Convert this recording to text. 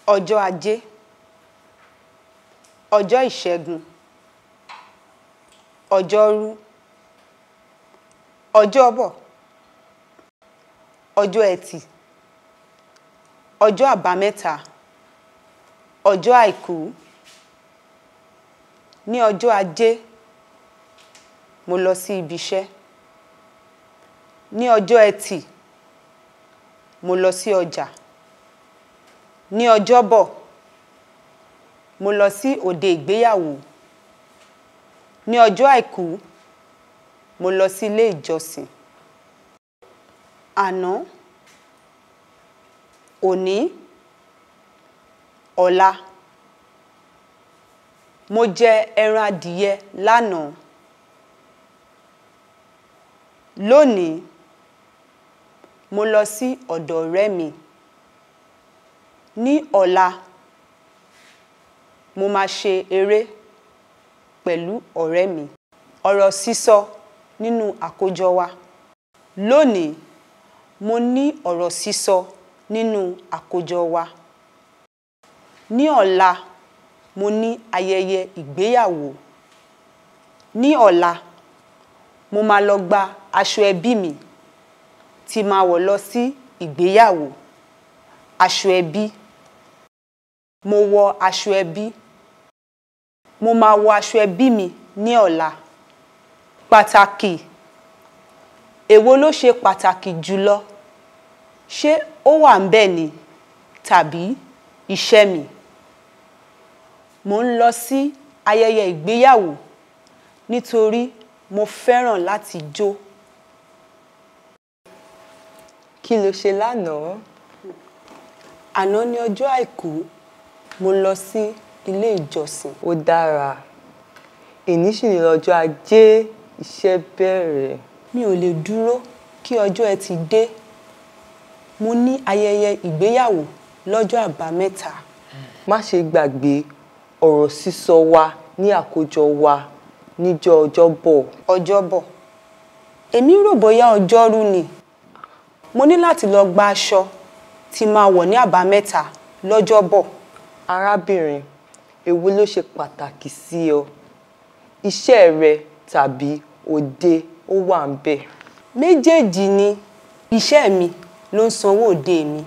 ọjọ́ ajé, ọjọ́ ìṣẹ́gun, ọjọ́rú, ọjọ́bọ̀, ọjọ́ ẹtì, ọjọ́ àbámẹ́ta, ọjọ́ àìkú. Ní ọjọ́ ajé, mo lọ sí ibi iṣẹ́. Ní ọjọ́ ẹtì, mo lọ sí ọjà. Ní ọjọ́bọ̀, mo lọ sí òde ìgbéyàwó. Ní ọjọ́ àìkú, mo lọ sí ilé ìjọsìn. Àná, òní, ọ̀la. Mo jẹ ẹran adìyẹ lánàá. Lónìí, mo lọ sí ọ̀dọ̀ ọ̀rẹ́ mi. Ní ọ̀la, mo máa ṣe eré pẹ̀lú ọ̀rẹ́ mi. Ọ̀rọ̀ sísọ nínú àkójọ wa. Lónìí, mo ní ọ̀rọ̀ sísọ nínú àkójọ wa. Ní ọ̀la, mo ní ayẹyẹ ìgbéyàwó. Ní ọ̀la, mo máa lọ gba aṣọ ẹbí mi tí máa wọ̀ lọ sí ìgbéyàwó. Aṣọ ẹbí. Mo wọ aṣọ ẹbí. Mo máa wọ aṣọ ẹbí mi ní ọ̀la. Pàtàkì. Èwo ló ṣe pàtàkì jùlọ? Ṣé ó wà ńbẹ̀ ni tàbí iṣẹ́ mi? Mo ń lọ sí ayẹyẹ ìgbéyàwó nítorí mo fẹ́ràn láti jó. Kí ló ṣe lánàá? Àná ní ọjọ́ àìkú, mo lọ sí ilé ìjọsìn. Ó dára. Èní sì ni ọjọ́ ajé, iṣẹ́ bẹ̀rẹ̀. Mi ò lè dúró kí ọjọ́ ẹtì dé. Mo ní ayẹyẹ ìgbéyàwó lọ́jọ́ àbámẹ́ta. Má ṣe gbàgbé ọ̀rọ̀ sísọ wa ní àkójọ wa níjọ́ ọjọ́bọ̀. Ọjọ́bọ̀. Èmi rò bóyá ọjọ́rú ni. Mo ní láti lọ gba aṣọ tí máa wọ̀ ní àbámẹ́ta lọ́jọ́bọ̀. Arábìnrin, èwo ló ṣe pàtàkì sí ọ? Iṣẹ́ rẹ tàbí òde ó wà ńbẹ̀? Méjèèjì ni. Iṣẹ́ mi ló ń sanwó òde mi.